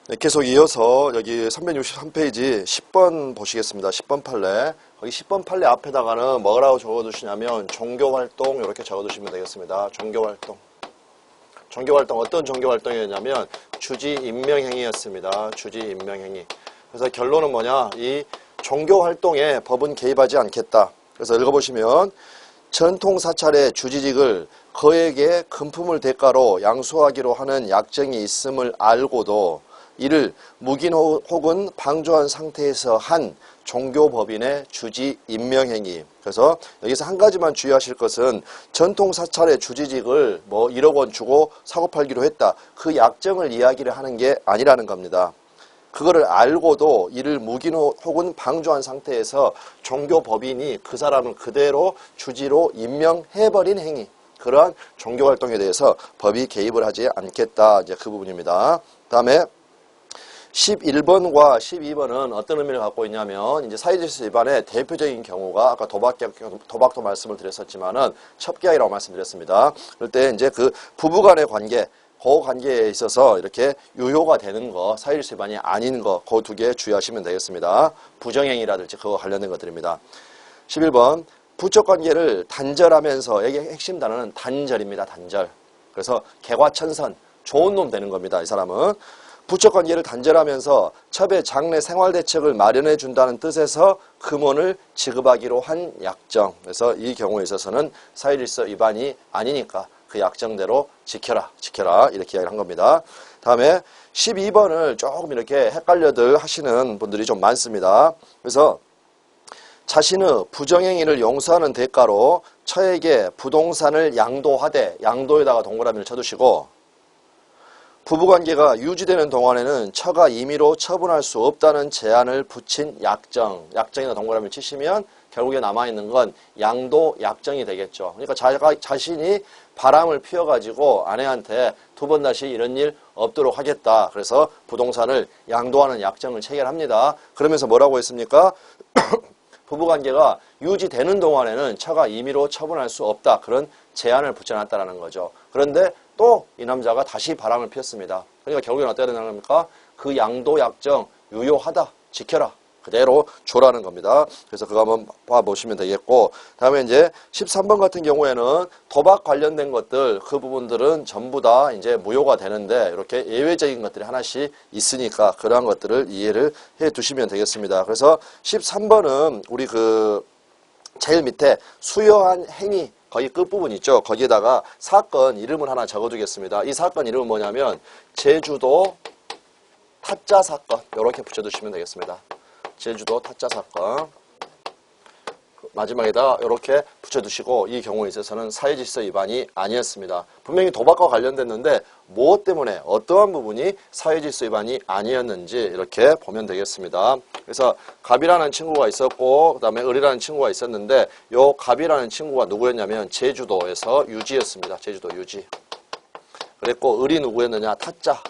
네, 계속 이어서 여기 363페이지 10번 보시겠습니다. 10번 판례. 거기 10번 판례 앞에다가는 뭐라고 적어두시냐면 종교활동 이렇게 적어두시면 되겠습니다. 종교활동. 종교활동 어떤 종교활동이었냐면 주지임명행위였습니다. 주지임명행위. 그래서 결론은 뭐냐? 이 종교활동에 법은 개입하지 않겠다. 그래서 읽어보시면 전통사찰의 주지직을 그에게 금품을 대가로 양수하기로 하는 약정이 있음을 알고도 이를 묵인 혹은 방조한 상태에서 한 종교법인의 주지 임명행위. 그래서 여기서 한 가지만 주의하실 것은 전통사찰의 주지직을 뭐 1억 원 주고 사고 팔기로 했다. 그 약정을 이야기를 하는 게 아니라는 겁니다. 그거를 알고도 이를 묵인 혹은 방조한 상태에서 종교법인이 그 사람을 그대로 주지로 임명해버린 행위. 그러한 종교활동에 대해서 법이 개입을 하지 않겠다. 이제 그 부분입니다. 다음에 11번과 12번은 어떤 의미를 갖고 있냐면 이제 사회질서 위반의 대표적인 경우가 아까 도박도 말씀을 드렸었지만은 첩기행위라고 말씀드렸습니다. 그럴 때 이제 그 부부간의 관계, 그 관계에 있어서 이렇게 유효가 되는 거, 사회질서 위반이 아닌 거, 그 두 개 주의하시면 되겠습니다. 부정행위라든지 그거 관련된 것들입니다. 11번 부적관계를 단절하면서 여기 핵심 단어는 단절입니다. 단절. 그래서 개과천선, 좋은 놈 되는 겁니다. 이 사람은. 부적관계를 단절하면서 첩의 장래 생활대책을 마련해 준다는 뜻에서 금원을 지급하기로 한 약정. 그래서 이 경우에 있어서는 사회질서 위반이 아니니까 그 약정대로 지켜라 이렇게 이야기를 한 겁니다. 다음에 12번을 조금 이렇게 헷갈려들 하시는 분들이 좀 많습니다. 그래서 자신의 부정행위를 용서하는 대가로 처에게 부동산을 양도하되, 양도에다가 동그라미를 쳐두시고 부부관계가 유지되는 동안에는 처가 임의로 처분할 수 없다는 제한을 붙인 약정. 약정에다 동그라미를 치시면 결국에 남아있는 건 양도 약정이 되겠죠. 그러니까 자신이 바람을 피워가지고 아내한테 두 번 다시 이런 일 없도록 하겠다. 그래서 부동산을 양도하는 약정을 체결합니다. 그러면서 뭐라고 했습니까? 부부관계가 유지되는 동안에는 처가 임의로 처분할 수 없다. 그런 제한을 붙여놨다는 거죠. 그런데 또 이 남자가 다시 바람을 피웠습니다. 그러니까 결국엔 어떻게 되는 겁니까? 그 양도 약정 유효하다. 지켜라. 그대로 줘라는 겁니다. 그래서 그거 한번 봐보시면 되겠고, 다음에 이제 13번 같은 경우에는 도박 관련된 것들, 그 부분들은 전부 다 이제 무효가 되는데 이렇게 예외적인 것들이 하나씩 있으니까 그러한 것들을 이해를 해 두시면 되겠습니다. 그래서 13번은 우리 그 제일 밑에 수여한 행위, 거기 끝부분 있죠. 거기에다가 사건 이름을 하나 적어두겠습니다. 이 사건 이름은 뭐냐면 제주도 타짜 사건 이렇게 붙여두시면 되겠습니다. 제주도 타짜 사건 마지막에다 이렇게 붙여두시고 이 경우에 있어서는 사회질서 위반이 아니었습니다. 분명히 도박과 관련됐는데 무엇 때문에 어떠한 부분이 사회질서 위반이 아니었는지 이렇게 보면 되겠습니다. 그래서 갑이라는 친구가 있었고 그 다음에 을이라는 친구가 있었는데 요 갑이라는 친구가 누구였냐면 제주도에서 유지였습니다. 제주도 유지. 그랬고 을이 누구였느냐? 타짜.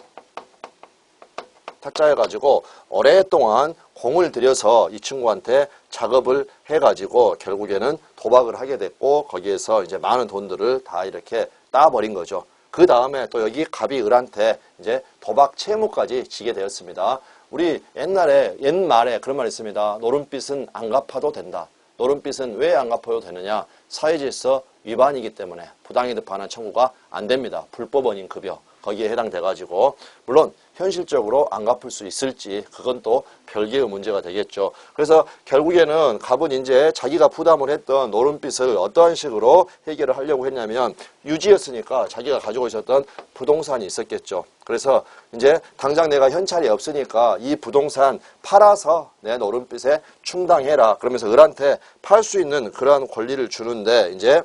타짜여가지고 오랫동안 공을 들여서 이 친구한테 작업을 해가지고 결국에는 도박을 하게 됐고 거기에서 이제 많은 돈들을 다 이렇게 따버린 거죠. 그 다음에 또 여기 갑이 을한테 이제 도박 채무까지 지게 되었습니다. 우리 옛말에 그런 말이 있습니다. 노름빚은 안 갚아도 된다. 노름빚은 왜 안 갚아도 되느냐? 사회질서 위반이기 때문에 부당이득 반환 청구가 안 됩니다. 불법 원인 급여. 거기에 해당돼가지고 물론 현실적으로 안 갚을 수 있을지 그건 또 별개의 문제가 되겠죠. 그래서 결국에는 갑은 이제 자기가 부담을 했던 노름빚을 어떠한 식으로 해결을 하려고 했냐면 유지였으니까 자기가 가지고 있었던 부동산이 있었겠죠. 그래서 이제 당장 내가 현찰이 없으니까 이 부동산 팔아서 내 노름빚에 충당해라. 그러면서 을한테 팔 수 있는 그러한 권리를 주는데 이제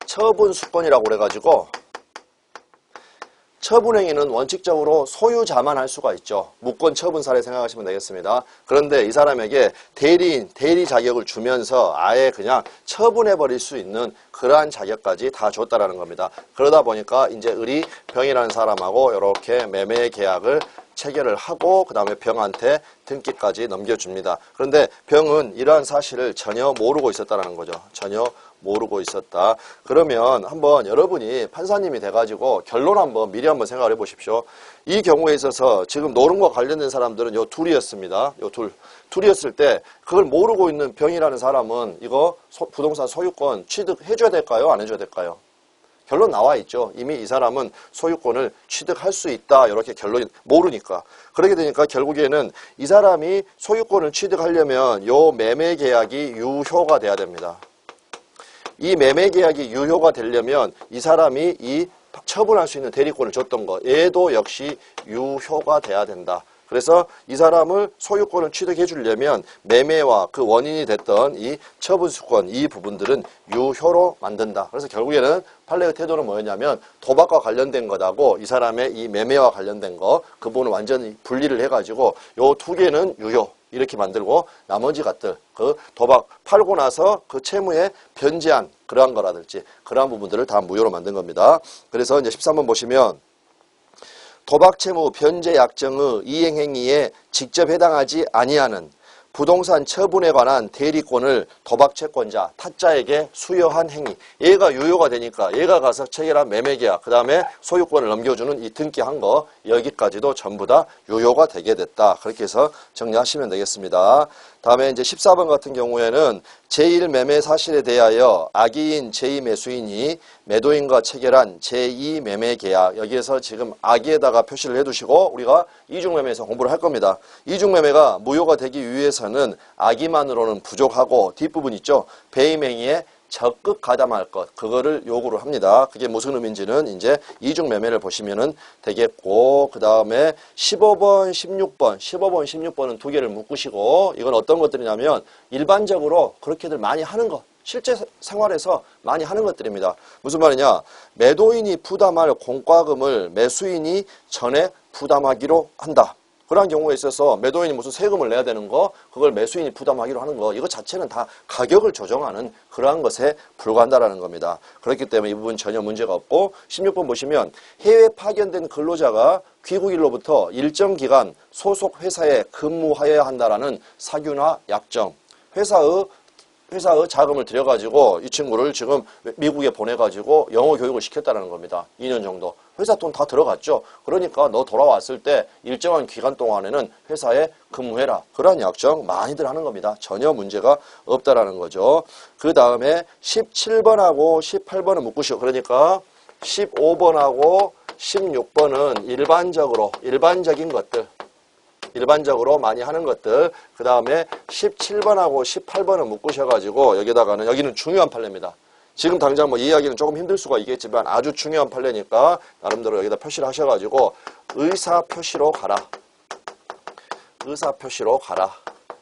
처분수권이라고 그래가지고 처분행위는 원칙적으로 소유자만 할 수가 있죠. 무권 처분 사례 생각하시면 되겠습니다. 그런데 이 사람에게 대리 자격을 주면서 아예 그냥 처분해버릴 수 있는 그러한 자격까지 다 줬다라는 겁니다. 그러다 보니까 이제 을이 병이라는 사람하고 이렇게 매매 계약을 체결을 하고 그 다음에 병한테 등기까지 넘겨줍니다. 그런데 병은 이러한 사실을 전혀 모르고 있었다는 거죠. 전혀 모르고 있었다. 그러면 한번 여러분이 판사님이 돼가지고 결론 한번 미리 한번 생각을 해보십시오. 이 경우에 있어서 지금 노름과 관련된 사람들은 요 둘이었습니다. 요 둘이었을 때 그걸 모르고 있는 병이라는 사람은 이거 부동산 소유권 취득해줘야 될까요? 안 해줘야 될까요? 결론 나와 있죠. 이미 이 사람은 소유권을 취득할 수 있다. 이렇게 결론이 모르니까. 그렇게 되니까 결국에는 이 사람이 소유권을 취득하려면 요 매매 계약이 유효가 돼야 됩니다. 이 매매 계약이 유효가 되려면 이 사람이 이 처분할 수 있는 대리권을 줬던 거 얘도 역시 유효가 돼야 된다. 그래서 이 사람을 소유권을 취득해 주려면 매매와 그 원인이 됐던 이 처분수권 이 부분들은 유효로 만든다. 그래서 결국에는 판례의 태도는 뭐였냐면 도박과 관련된 것하고 이 사람의 이 매매와 관련된 거 그 부분을 완전히 분리를 해가지고 요 두 개는 유효 이렇게 만들고 나머지 것들 그 도박 팔고 나서 그 채무에 변제한 그러한 거라든지 그러한 부분들을 다 무효로 만든 겁니다. 그래서 이제 13번 보시면 도박채무 변제 약정의 이행행위에 직접 해당하지 아니하는 부동산 처분에 관한 대리권을 도박채권자 타짜에게 수여한 행위. 얘가 유효가 되니까 얘가 가서 체결한 매매계약 그 다음에 소유권을 넘겨주는 이 등기한 거 여기까지도 전부 다 유효가 되게 됐다. 그렇게 해서 정리하시면 되겠습니다. 다음에 이제 14번 같은 경우에는 제1매매 사실에 대하여 악의인 제2매수인이 매도인과 체결한 제2매매계약 여기에서 지금 악의에다가 표시를 해두시고 우리가 이중매매에서 공부를 할 겁니다. 이중매매가 무효가 되기 위해서는 악의만으로는 부족하고 뒷부분 있죠. 배임행위에 적극 가담할 것 그거를 요구를 합니다. 그게 무슨 의미인지는 이제 이중매매를 보시면은 되겠고 그 다음에 15번, 16번은 두 개를 묶으시고 이건 어떤 것들이냐면 일반적으로 그렇게들 많이 하는 것 실제 생활에서 많이 하는 것들입니다. 무슨 말이냐 매도인이 부담할 공과금을 매수인이 전에 부담하기로 한다. 그런 경우에 있어서 매도인이 무슨 세금을 내야 되는 거 그걸 매수인이 부담하기로 하는 거 이거 자체는 다 가격을 조정하는 그러한 것에 불과한다라는 겁니다. 그렇기 때문에 이 부분 전혀 문제가 없고 16번 보시면 해외 파견된 근로자가 귀국일로부터 일정 기간 소속 회사에 근무하여야 한다라는 사규나 약정 회사의 자금을 들여가지고 이 친구를 지금 미국에 보내가지고 영어 교육을 시켰다는 겁니다. 2년 정도. 회사 돈 다 들어갔죠. 그러니까 너 돌아왔을 때 일정한 기간 동안에는 회사에 근무해라. 그러한 약정 많이들 하는 겁니다. 전혀 문제가 없다라는 거죠. 그 다음에 17번하고 18번은 묶으시오. 그러니까 15번하고 16번은 일반적인 것들. 일반적으로 많이 하는 것들 그 다음에 17번하고 18번은 묶으셔가지고 여기는 중요한 판례입니다. 지금 당장 뭐 이해하기는 조금 힘들 수가 있겠지만 아주 중요한 판례니까 나름대로 여기다 표시를 하셔가지고 의사표시로 가라. 의사표시로 가라.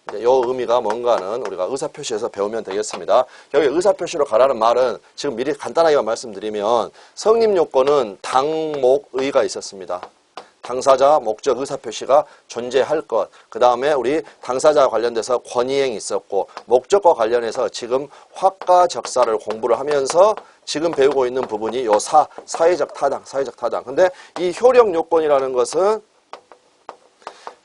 이제 요 의미가 뭔가는 우리가 의사표시에서 배우면 되겠습니다. 여기 의사표시로 가라는 말은 지금 미리 간단하게 말씀드리면 성립요건은 당목의가 있었습니다. 당사자 목적 의사표시가 존재할 것. 그 다음에 우리 당사자와 관련돼서 권이행이 있었고 목적과 관련해서 지금 확가적사를 공부를 하면서 지금 배우고 있는 부분이 요 사회적 타당. 근데 이 효력 요건이라는 것은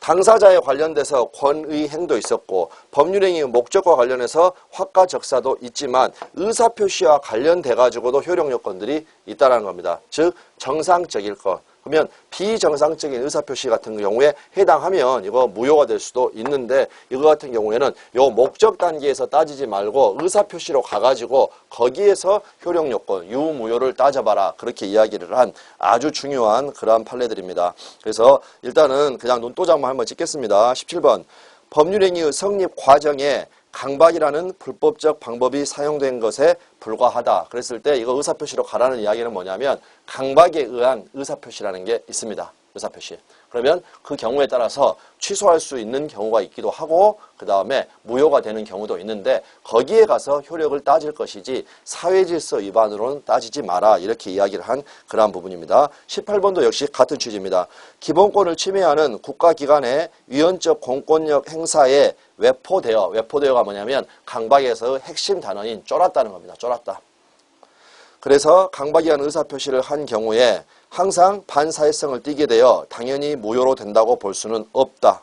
당사자에 관련돼서 권의행도 있었고 법률행위 목적과 관련해서 확가적사도 있지만 의사표시와 관련돼 가지고도 효력 요건들이 있다는 겁니다. 즉 정상적일 것. 그러면 비정상적인 의사표시 같은 경우에 해당하면 이거 무효가 될 수도 있는데 이거 같은 경우에는 요 목적 단계에서 따지지 말고 의사표시로 가가지고 거기에서 효력 요건, 유무효를 따져봐라. 그렇게 이야기를 한 아주 중요한 그러한 판례들입니다. 그래서 일단은 그냥 눈도장만 한번 찍겠습니다. 17번 법률행위의 성립 과정에 강박이라는 불법적 방법이 사용된 것에 불과하다. 그랬을 때 이거 의사표시로 가라는 이야기는 뭐냐면 강박에 의한 의사표시라는 게 있습니다. 의사표시. 그러면 그 경우에 따라서 취소할 수 있는 경우가 있기도 하고 그 다음에 무효가 되는 경우도 있는데 거기에 가서 효력을 따질 것이지 사회질서 위반으로는 따지지 마라. 이렇게 이야기를 한 그러한 부분입니다. 18번도 역시 같은 취지입니다. 기본권을 침해하는 국가기관의 위헌적 공권력 행사에 외포되어가 뭐냐면 강박에서 핵심 단어인 쫄았다는 겁니다. 쫄았다. 그래서 강박이한 의사표시를 한 경우에 항상 반사회성을 띠게 되어 당연히 무효로 된다고 볼 수는 없다.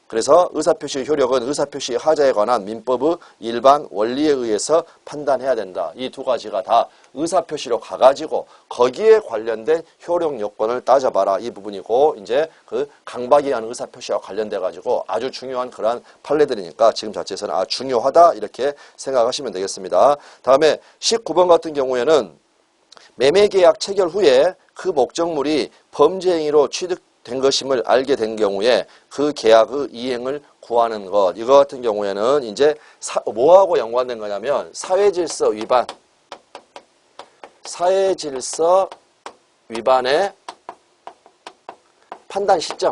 그래서 의사표시 효력은 의사표시 하자에 관한 민법의 일반 원리에 의해서 판단해야 된다. 이 두 가지가 다 의사표시로 가가지고 거기에 관련된 효력 요건을 따져봐라. 이 부분이고 이제 그 강박에 의한 의사표시와 관련돼가지고 아주 중요한 그러한 판례들이니까 지금 자체에서는 중요하다 이렇게 생각하시면 되겠습니다. 다음에 19번 같은 경우에는 매매계약 체결 후에 그 목적물이 범죄행위로 취득된 것임을 알게 된 경우에 그 계약의 이행을 구하는 것. 이거 같은 경우에는 이제 뭐하고 연관된 거냐면 사회질서 위반의 판단 시점.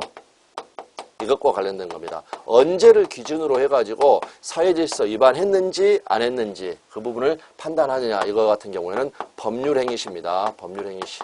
이것과 관련된 겁니다. 언제를 기준으로 해가지고 사회질서 위반했는지 안 했는지 그 부분을 판단하느냐. 이거 같은 경우에는 법률행위시입니다. 법률행위시.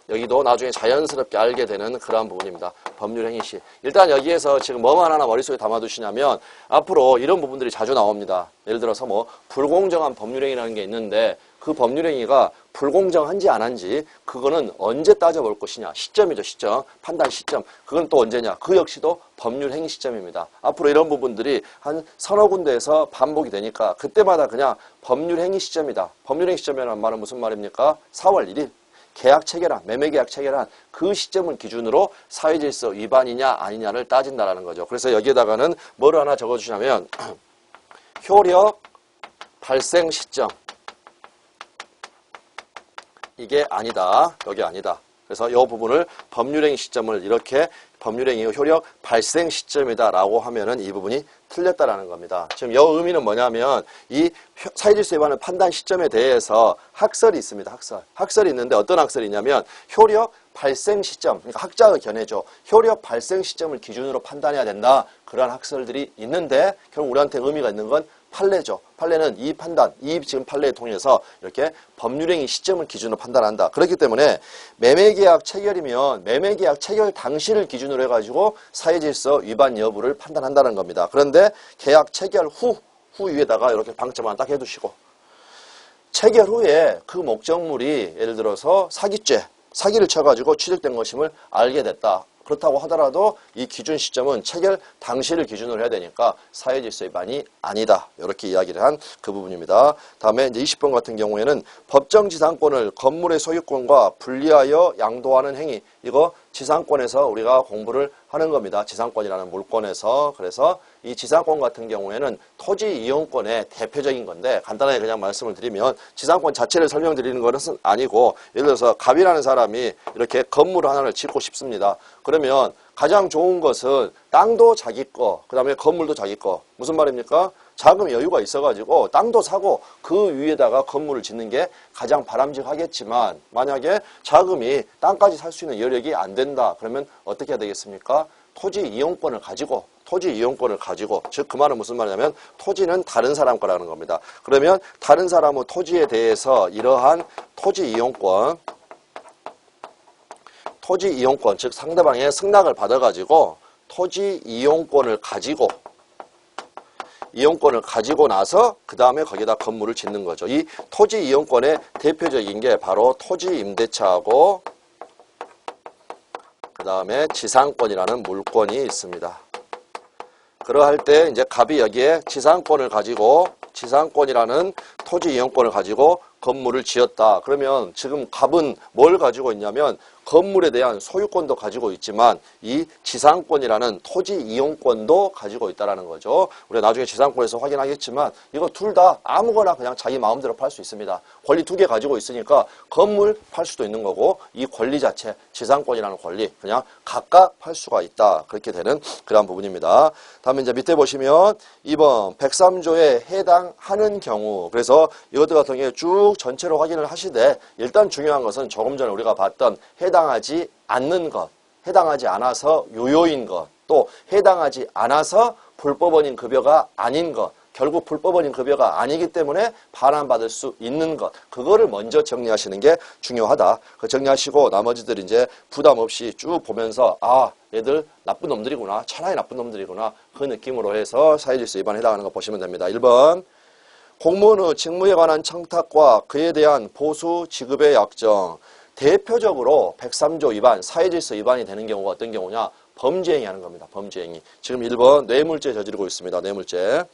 여기도 나중에 자연스럽게 알게 되는 그러한 부분입니다. 법률행위시. 일단 여기에서 지금 뭐만 하나 머릿속에 담아두시냐면 앞으로 이런 부분들이 자주 나옵니다. 예를 들어서 뭐 불공정한 법률행위라는 게 있는데 그 법률행위가 불공정한지 안 한지 그거는 언제 따져볼 것이냐. 시점이죠. 시점. 판단 시점. 그건 또 언제냐. 그 역시도 법률행위 시점입니다. 앞으로 이런 부분들이 한 서너 군데에서 반복이 되니까 그때마다 그냥 법률행위 시점이다. 법률행위 시점이라는 말은 무슨 말입니까? 4월 1일. 계약 체결한, 매매계약 체결한 그 시점을 기준으로 사회질서 위반이냐 아니냐를 따진다라는 거죠. 그래서 여기에다가는 뭐를 하나 적어주시냐면 효력 발생 시점. 이게 아니다. 여기 아니다. 그래서 이 부분을 법률행위 시점을 이렇게 법률행위 효력 발생 시점이다라고 하면은 이 부분이 틀렸다라는 겁니다. 지금 이 의미는 뭐냐면 이 사회질서 위반의 판단 시점에 대해서 학설이 있습니다. 학설이 있는데 어떤 학설이 있냐면 효력 발생 시점, 그러니까 학자의 견해죠. 효력 발생 시점을 기준으로 판단해야 된다. 그러한 학설들이 있는데 결국 우리한테 의미가 있는 건 판례죠. 판례는 이 판단, 이 지금 판례를 통해서 이렇게 법률행위 시점을 기준으로 판단한다. 그렇기 때문에 매매계약 체결이면 매매계약 체결 당시를 기준으로 해가지고 사회질서 위반 여부를 판단한다는 겁니다. 그런데 계약 체결 후 위에다가 이렇게 방점 하나 딱 해두시고 체결 후에 그 목적물이 예를 들어서 사기를 쳐가지고 취득된 것임을 알게 됐다. 그렇다고 하더라도 이 기준 시점은 체결 당시를 기준으로 해야 되니까 사회질서 위반이 아니다. 이렇게 이야기를 한 그 부분입니다. 다음에 이제 20번 같은 경우에는 법정 지상권을 건물의 소유권과 분리하여 양도하는 행위. 이거 지상권에서 우리가 공부를 하는 겁니다. 지상권이라는 물권에서. 그래서 이 지상권 같은 경우에는 토지 이용권의 대표적인 건데 간단하게 그냥 말씀을 드리면 지상권 자체를 설명드리는 것은 아니고 예를 들어서 갑이라는 사람이 이렇게 건물 하나를 짓고 싶습니다. 그러면 가장 좋은 것은 땅도 자기 거, 그 다음에 건물도 자기 거. 무슨 말입니까? 자금 여유가 있어가지고 땅도 사고 그 위에다가 건물을 짓는 게 가장 바람직하겠지만 만약에 자금이 땅까지 살 수 있는 여력이 안 된다. 그러면 어떻게 해야 되겠습니까? 토지 이용권을 가지고 즉 그 말은 무슨 말이냐면 토지는 다른 사람 거라는 겁니다. 그러면 다른 사람의 토지에 대해서 이러한 토지 이용권 즉 상대방의 승낙을 받아가지고 토지 이용권을 가지고 나서 그 다음에 거기다 건물을 짓는 거죠. 이 토지 이용권의 대표적인 게 바로 토지 임대차하고 그 다음에 지상권이라는 물권이 있습니다. 그러할 때 이제 갑이 여기에 지상권이라는 토지 이용권을 가지고 건물을 지었다. 그러면 지금 갑은 뭘 가지고 있냐면 건물에 대한 소유권도 가지고 있지만 이 지상권이라는 토지 이용권도 가지고 있다는 거죠. 우리가 나중에 지상권에서 확인하겠지만 이거 둘 다 아무거나 그냥 자기 마음대로 팔 수 있습니다. 권리 두 개 가지고 있으니까 건물 팔 수도 있는 거고 이 권리 자체 지상권이라는 권리 그냥 각각 팔 수가 있다. 그렇게 되는 그런 부분입니다. 다음에 이제 밑에 보시면 2번 103조에 해당하는 경우 그래서 이것들 같은 경우에 쭉 전체로 확인을 하시되 일단 중요한 것은 조금 전에 우리가 봤던 해당하지 않는 것, 해당하지 않아서 유효인 것, 또 해당하지 않아서 불법원인 급여가 아닌 것, 결국 불법원인 급여가 아니기 때문에 반환받을 수 있는 것, 그거를 먼저 정리하시는 게 중요하다. 그 정리하시고 나머지들 이제 부담 없이 쭉 보면서 얘들 나쁜 놈들이구나, 차라리 나쁜 놈들이구나 그 느낌으로 해서 사회질서 위반에 해당하는 거 보시면 됩니다. 1번 공무원의 직무에 관한 청탁과 그에 대한 보수 지급의 약정. 대표적으로 103조 위반, 사회질서 위반이 되는 경우가 어떤 경우냐? 범죄행위 하는 겁니다. 범죄행위. 지금 1번 뇌물죄 저지르고 있습니다. 뇌물죄.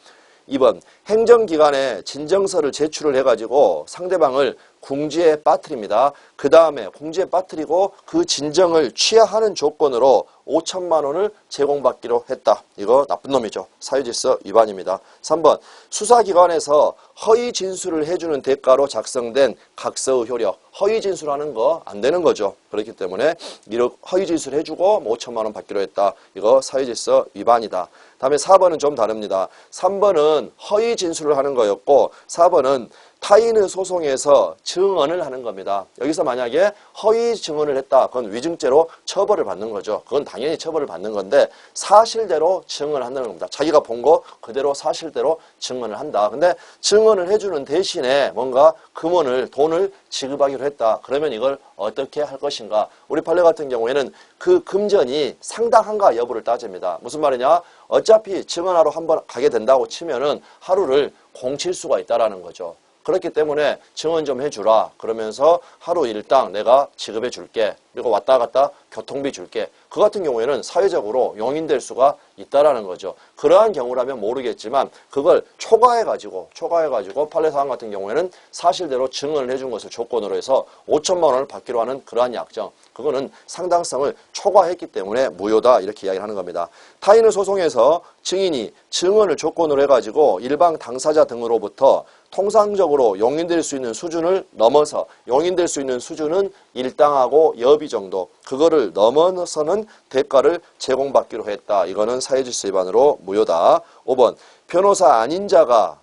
2번 행정기관에 진정서를 제출을 해가지고 상대방을 궁지에 빠뜨립니다. 그 다음에 궁지에 빠뜨리고 그 진정을 취하하는 조건으로 5천만 원을 제공받기로 했다. 이거 나쁜 놈이죠. 사회질서 위반입니다. 3번 수사기관에서 허위 진술을 해주는 대가로 작성된 각서의 효력. 허위 진술하는 거 안 되는 거죠. 그렇기 때문에 이렇게 허위 진술 해주고 5천만 원 받기로 했다. 이거 사회질서 위반이다. 다음에 4번은 좀 다릅니다. 3번은 허위 진술을 하는 거였고 4번은 타인의 소송에서 증언을 하는 겁니다. 여기서 만약에 허위 증언을 했다. 그건 위증죄로 처벌을 받는 거죠. 그건 당연히 처벌을 받는 건데 사실대로 증언을 한다는 겁니다. 자기가 본 거 그대로 사실대로 증언을 한다. 근데 증언을 해주는 대신에 뭔가 금원을 돈을 지급하기로 했다. 그러면 이걸 어떻게 할 것인가. 우리 판례 같은 경우에는 그 금전이 상당한가 여부를 따집니다. 무슨 말이냐. 어차피 증언하러 한번 가게 된다고 치면은 하루를 공칠 수가 있다라는 거죠. 그렇기 때문에 증언 좀 해주라. 그러면서 하루 일당 내가 지급해 줄게. 그리고 왔다 갔다 교통비 줄게. 그 같은 경우에는 사회적으로 용인될 수가 있다라는 거죠. 그러한 경우라면 모르겠지만 그걸 초과해가지고 판례 사항 같은 경우에는 사실대로 증언을 해준 것을 조건으로 해서 5천만 원을 받기로 하는 그러한 약정. 그거는 상당성을 초과했기 때문에 무효다. 이렇게 이야기를 하는 겁니다. 타인의 소송에서 증인이 증언을 조건으로 해가지고 일방 당사자 등으로부터 통상적으로 용인될 수 있는 수준을 넘어서 용인될 수 있는 수준은 일당하고 여비 정도 그거를 넘어서는 대가를 제공받기로 했다. 이거는 사회질서 위반으로 무효다. 5번 변호사 아닌 자가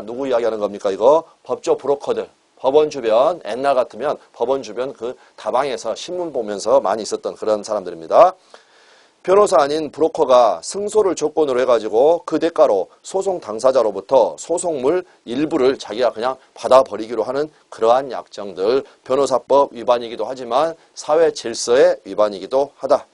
누구 이야기하는 겁니까? 이거 법조 브로커들. 법원 주변 옛날 같으면 법원 주변 그 다방에서 신문 보면서 많이 있었던 그런 사람들입니다. 변호사 아닌 브로커가 승소를 조건으로 해가지고 그 대가로 소송 당사자로부터 소송물 일부를 자기가 그냥 받아버리기로 하는 그러한 약정들 변호사법 위반이기도 하지만 사회 질서의 위반이기도 하다.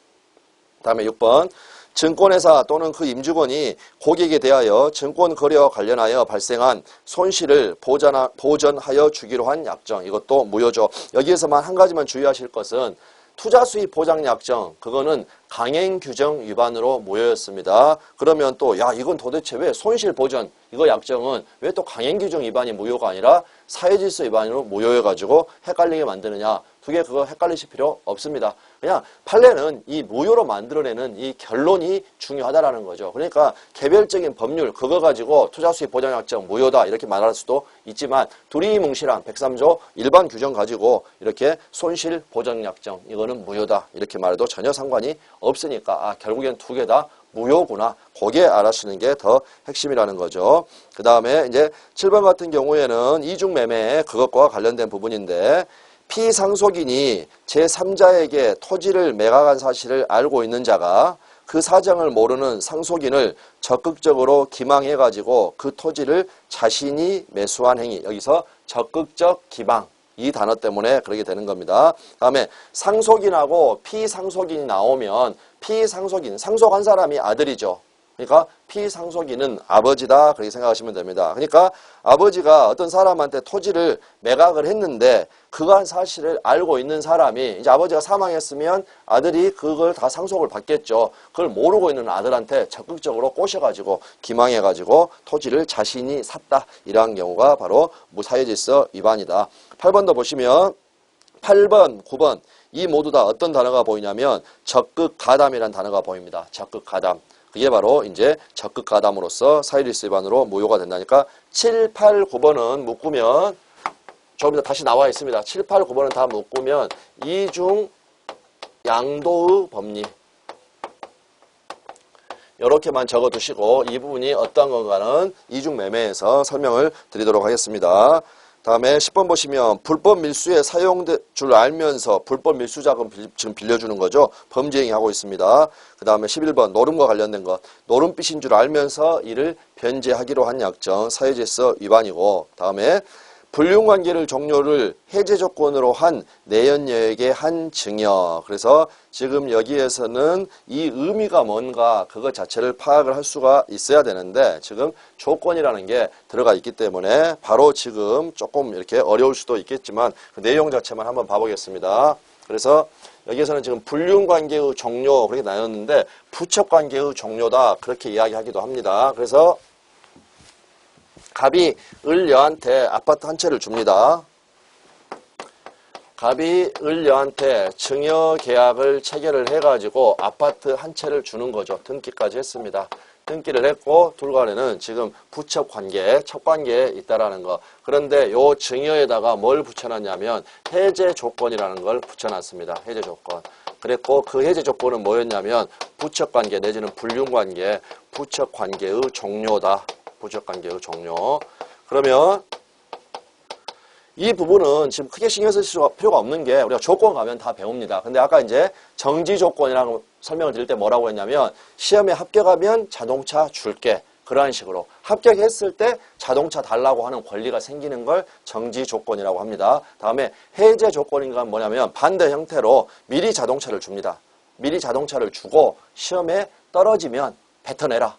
다음에 6번 증권회사 또는 그 임직원이 고객에 대하여 증권거래와 관련하여 발생한 손실을 보전하여 주기로 한 약정. 이것도 무효죠. 여기에서만 한 가지만 주의하실 것은 투자수익 보장약정 그거는 강행규정 위반으로 무효였습니다. 그러면 또 이건 도대체 왜 손실보전 이거 약정은 왜 또 강행규정 위반이 무효가 아니라 사회질서 위반으로 무효해가지고 헷갈리게 만드느냐. 두 개 그거 헷갈리실 필요 없습니다. 그냥 판례는 이 무효로 만들어내는 이 결론이 중요하다라는 거죠. 그러니까 개별적인 법률 그거 가지고 투자수익 보장약정 무효다 이렇게 말할 수도 있지만 두리뭉실한 103조 일반 규정 가지고 이렇게 손실보장약정 이거는 무효다 이렇게 말해도 전혀 상관이 없으니까 결국엔 두 개 다 무효구나. 그게 알아시는 게 더 핵심이라는 거죠. 그 다음에 이제 7번 같은 경우에는 이중매매 그것과 관련된 부분인데 피상속인이 제3자에게 토지를 매각한 사실을 알고 있는 자가 그 사정을 모르는 상속인을 적극적으로 기망해가지고 그 토지를 자신이 매수한 행위. 여기서 적극적 기망. 이 단어 때문에 그렇게 되는 겁니다. 다음에 상속인하고 피상속인이 나오면 피상속인, 상속한 사람이 아들이죠. 그러니까 피상속인은 아버지다 그렇게 생각하시면 됩니다. 그러니까 아버지가 어떤 사람한테 토지를 매각을 했는데 그간 사실을 알고 있는 사람이 이제 아버지가 사망했으면 아들이 그걸 다 상속을 받겠죠. 그걸 모르고 있는 아들한테 적극적으로 꼬셔가지고 기망해가지고 토지를 자신이 샀다. 이러한 경우가 바로 무사회질서 위반이다. 8번도 보시면 8번, 9번 이 모두 다 어떤 단어가 보이냐면 적극가담이라는 단어가 보입니다. 적극가담. 그게 바로 이제 적극가담으로서 사회질서 위반으로 무효가 된다니까 7, 8, 9번은 묶으면 조금 더 다시 나와 있습니다. 7, 8, 9번은 다 묶으면 이중 양도의 법리 이렇게만 적어두시고 이 부분이 어떤 건가는 이중 매매에서 설명을 드리도록 하겠습니다. 다음에 10번 보시면 불법 밀수에 사용될 줄 알면서 불법 밀수 자금 지금 빌려주는 거죠. 범죄행위 하고 있습니다. 그 다음에 11번 노름과 관련된 것. 노름빚인 줄 알면서 이를 변제하기로 한 약정 사회질서 위반이고 다음에 불륜관계를 종료를 해제 조건으로 한 내연녀에게 한 증여. 그래서 지금 여기에서는 이 의미가 뭔가 그것 자체를 파악을 할 수가 있어야 되는데 지금 조건이라는 게 들어가 있기 때문에 바로 지금 조금 이렇게 어려울 수도 있겠지만 그 내용 자체만 한번 봐보겠습니다. 그래서 여기에서는 지금 불륜관계의 종료 그렇게 나눴는데 부척관계의 종료다 그렇게 이야기하기도 합니다. 그래서 갑이 을여한테 아파트 한 채를 줍니다. 갑이 을여한테 증여 계약을 체결을 해가지고 아파트 한 채를 주는 거죠. 등기까지 했습니다. 등기를 했고 둘 간에는 지금 부척관계, 첩관계에 있다라는 거. 그런데 요 증여에다가 뭘 붙여놨냐면 해제 조건이라는 걸 붙여놨습니다. 해제 조건. 그랬고 그 해제 조건은 뭐였냐면 부척관계 내지는 불륜관계, 부척관계의 종료다. 부척관계의 종료. 그러면 이 부분은 지금 크게 신경 쓸 필요가 없는 게 우리가 조건 가면 다 배웁니다. 근데 아까 이제 정지 조건이라고 설명을 드릴 때 뭐라고 했냐면 시험에 합격하면 자동차 줄게. 그러한 식으로 합격했을 때 자동차 달라고 하는 권리가 생기는 걸 정지 조건이라고 합니다. 다음에 해제 조건인 건 뭐냐면 반대 형태로 미리 자동차를 줍니다. 미리 자동차를 주고 시험에 떨어지면 뱉어내라.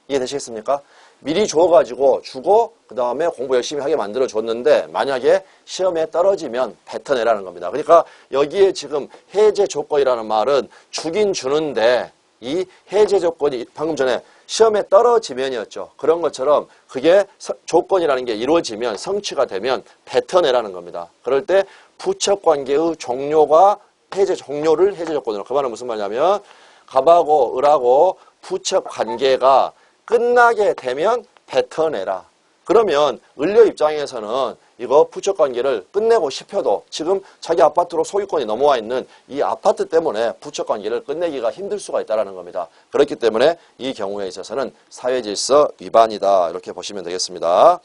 이해되시겠습니까? 미리 줘가지고 주고 그 다음에 공부 열심히 하게 만들어 줬는데 만약에 시험에 떨어지면 뱉어내라는 겁니다. 그러니까 여기에 지금 해제 조건이라는 말은 주긴 주는데 이 해제 조건이 방금 전에 시험에 떨어지면이었죠. 그런 것처럼 그게 조건이라는 게 이루어지면 성취가 되면 뱉어내라는 겁니다. 그럴 때 부척관계의 종료가 해제 종료를 해제 조건으로 그 말은 무슨 말이냐면 갑하고 을하고 부척관계가 끝나게 되면 뱉어내라. 그러면 을녀 입장에서는 이거 부척관계를 끝내고 싶어도 지금 자기 아파트로 소유권이 넘어와 있는 이 아파트 때문에 부척관계를 끝내기가 힘들 수가 있다는 겁니다. 그렇기 때문에 이 경우에 있어서는 사회질서 위반이다. 이렇게 보시면 되겠습니다.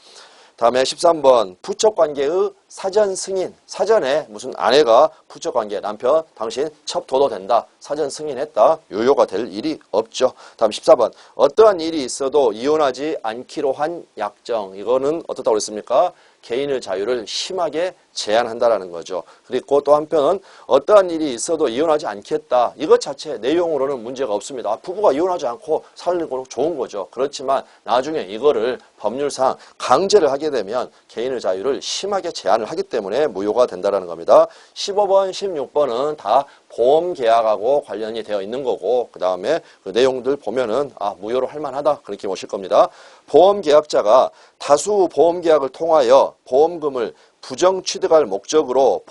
다음에 13번 부척관계의 사전 승인. 사전에 무슨 아내가 부척관계 남편 당신 첩도도 된다. 사전 승인했다. 유효가 될 일이 없죠. 다음 14번 어떠한 일이 있어도 이혼하지 않기로 한 약정. 이거는 어떻다고 그랬습니까? 개인의 자유를 심하게 제한한다라는 거죠. 그리고 또 한편은 어떠한 일이 있어도 이혼하지 않겠다. 이것 자체 내용으로는 문제가 없습니다. 부부가 이혼하지 않고 살고 좋은 거죠. 그렇지만 나중에 이거를 법률상 강제를 하게 되면 개인의 자유를 심하게 제한을 하기 때문에 무효가 된다는 겁니다. 15번, 16번은 다 보험계약하고 관련이 되어 있는 거고 그 다음에 그 내용들 보면은 무효로 할 만하다 그렇게 보실 겁니다. 보험계약자가 다수 보험계약을 통하여 보험금을 부정취득할 목적으로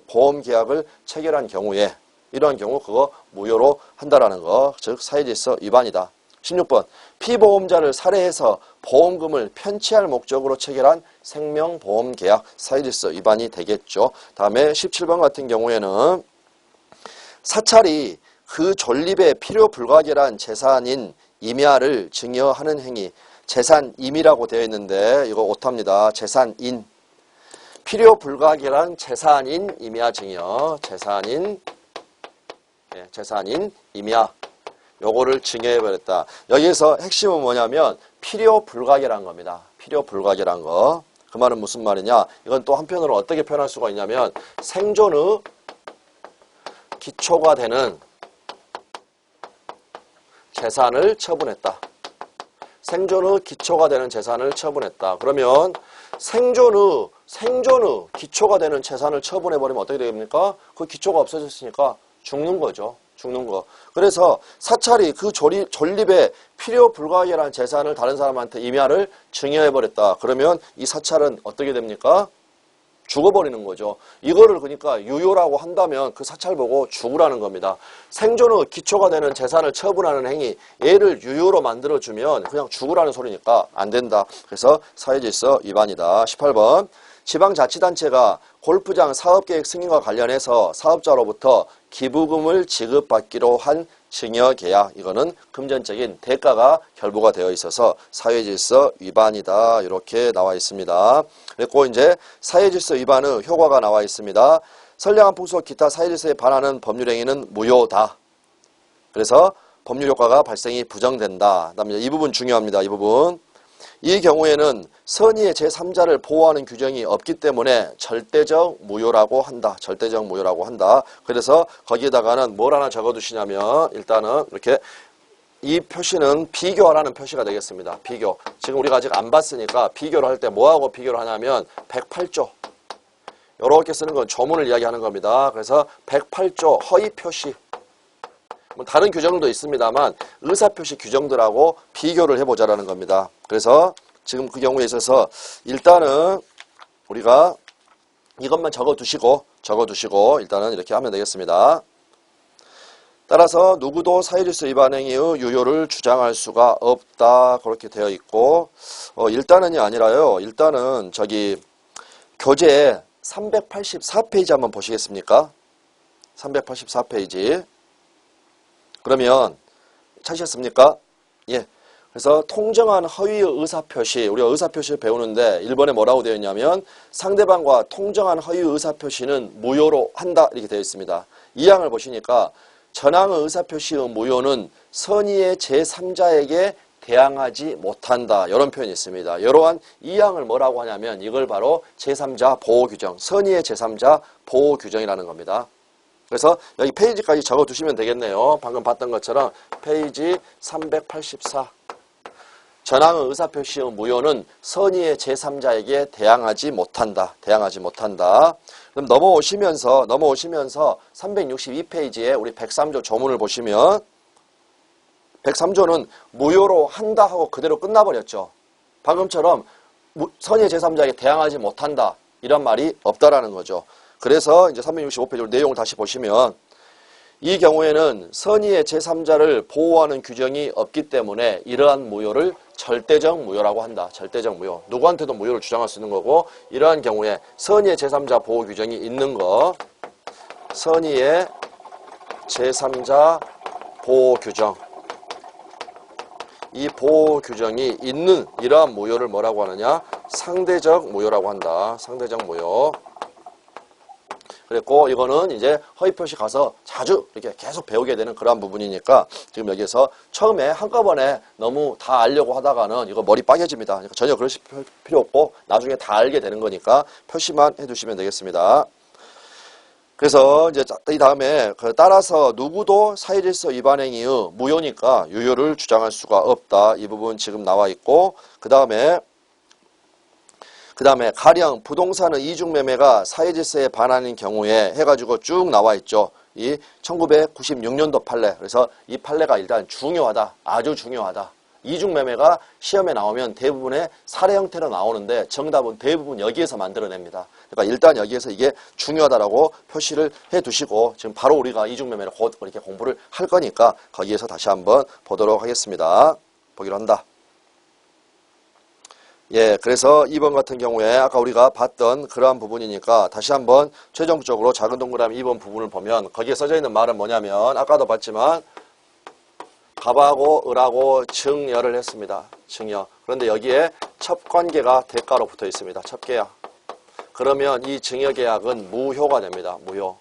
보험계약을 체결한 경우에 이러한 경우 그거 무효로 한다라는 거, 즉 사회질서 위반이다. 16번 피보험자를 살해해서 보험금을 편취할 목적으로 체결한 생명보험계약 사회질서 위반이 되겠죠. 다음에 17번 같은 경우에는 사찰이 그 존립에 필요 불가결한 재산인 임야를 증여하는 행위 재산임이라고 되어 있는데 이거 오타입니다. 재산인 필요 불가결한 재산인 임야 증여 재산인 임야 요거를 증여해버렸다. 여기에서 핵심은 뭐냐면 필요 불가결한 겁니다. 필요 불가결한 거. 그 말은 무슨 말이냐? 이건 또 한편으로 어떻게 표현할 수가 있냐면 생존의 기초가 되는 재산을 처분했다. 생존의 기초가 되는 재산을 처분했다. 그러면 생존의 기초가 되는 재산을 처분해버리면 어떻게 됩니까? 그 기초가 없어졌으니까 죽는 거죠. 죽는 거. 그래서 사찰이 그 존립에 필요 불가결한 재산을 다른 사람한테 임야를 증여해버렸다. 그러면 이 사찰은 어떻게 됩니까? 죽어버리는 거죠. 이거를 그러니까 유효라고 한다면 그 사찰 보고 죽으라는 겁니다. 생존의 기초가 되는 재산을 처분하는 행위, 얘를 유효로 만들어주면 그냥 죽으라는 소리니까 안 된다. 그래서 사회질서 위반이다. 18번 지방자치단체가 골프장 사업계획 승인과 관련해서 사업자로부터 기부금을 지급받기로 한 증여계약, 이거는 금전적인 대가가 결부가 되어 있어서 사회질서 위반이다. 이렇게 나와 있습니다. 그리고 이제 사회질서 위반의 효과가 나와 있습니다. 선량한 풍속 기타 사회질서에 반하는 법률행위는 무효다. 그래서 법률효과가 발생이 부정된다. 그다음에 이 부분 중요합니다. 이 부분. 이 경우에는 선의의 제3자를 보호하는 규정이 없기 때문에 절대적 무효라고 한다. 절대적 무효라고 한다. 그래서 거기에다가는 뭘 하나 적어두시냐면 일단은 이렇게 이 표시는 비교하라는 표시가 되겠습니다. 비교. 지금 우리가 아직 안 봤으니까 비교를 할 때 뭐하고 비교를 하냐면 108조. 이렇게 쓰는 건 조문을 이야기하는 겁니다. 그래서 108조 허위 표시. 뭐 다른 규정도 있습니다만 의사표시 규정들하고 비교를 해보자라는 겁니다. 그래서 지금 그 경우에 있어서 일단은 우리가 이것만 적어두시고 일단은 이렇게 하면 되겠습니다. 따라서 누구도 사회질서 위반 행위의 유효를 주장할 수가 없다. 그렇게 되어 있고 일단은이 아니라요. 일단은 저기 교재 384페이지 한번 보시겠습니까? 384페이지. 그러면 찾으셨습니까? 예. 그래서 통정한 허위의 의사표시, 우리가 의사표시를 배우는데 1번에 뭐라고 되어 있냐면 상대방과 통정한 허위의 의사표시는 무효로 한다 이렇게 되어 있습니다. 이 항을 보시니까 전항의 의사표시의 무효는 선의의 제3자에게 대항하지 못한다. 이런 표현이 있습니다. 이러한 이 항을 뭐라고 하냐면 이걸 바로 제3자 보호규정, 선의의 제3자 보호규정이라는 겁니다. 그래서 여기 페이지까지 적어두시면 되겠네요. 방금 봤던 것처럼 페이지 384. 전항의 의사표시의 무효는 선의의 제3자에게 대항하지 못한다. 대항하지 못한다. 그럼 넘어오시면서 362페이지에 우리 103조 조문을 보시면 103조는 무효로 한다 하고 그대로 끝나버렸죠. 방금처럼 선의의 제3자에게 대항하지 못한다. 이런 말이 없다라는 거죠. 그래서 이제 365페이지 내용을 다시 보시면 이 경우에는 선의의 제3자를 보호하는 규정이 없기 때문에 이러한 무효를 절대적 무효라고 한다. 절대적 무효. 누구한테도 무효를 주장할 수 있는 거고 이러한 경우에 선의의 제3자 보호 규정이 있는 거 선의의 제3자 보호 규정 이 보호 규정이 있는 이러한 무효를 뭐라고 하느냐? 상대적 무효라고 한다. 상대적 무효. 그랬고 이거는 이제 허위표시 가서 자주 이렇게 계속 배우게 되는 그러한 부분이니까 지금 여기서 처음에 한꺼번에 너무 다 알려고 하다가는 이거 머리 빠개집니다. 그러니까 전혀 그러실 필요 없고 나중에 다 알게 되는 거니까 표시만 해두시면 되겠습니다. 그래서 이제 이 다음에 따라서 누구도 사회질서 위반 행위의 무효니까 유효를 주장할 수가 없다. 이 부분 지금 나와 있고 그 다음에 가령 부동산의 이중매매가 사회질서에 반하는 경우에 해가지고 쭉 나와 있죠. 이 1996년도 판례. 그래서 이 판례가 일단 중요하다. 아주 중요하다. 이중매매가 시험에 나오면 대부분의 사례 형태로 나오는데 정답은 대부분 여기에서 만들어냅니다. 그러니까 일단 여기에서 이게 중요하다라고 표시를 해두시고 지금 바로 우리가 이중매매를 곧 이렇게 공부를 할 거니까 거기에서 다시 한번 보도록 하겠습니다. 보기로 한다. 예, 그래서 2번 같은 경우에 아까 우리가 봤던 그러한 부분이니까 다시 한번 최종적으로 작은 동그라미 2번 부분을 보면 거기에 써져 있는 말은 뭐냐면 아까도 봤지만 갑하고 을하고 증여를 했습니다. 증여. 그런데 여기에 첩관계가 대가로 붙어 있습니다. 첩계약. 그러면 이 증여계약은 무효가 됩니다. 무효.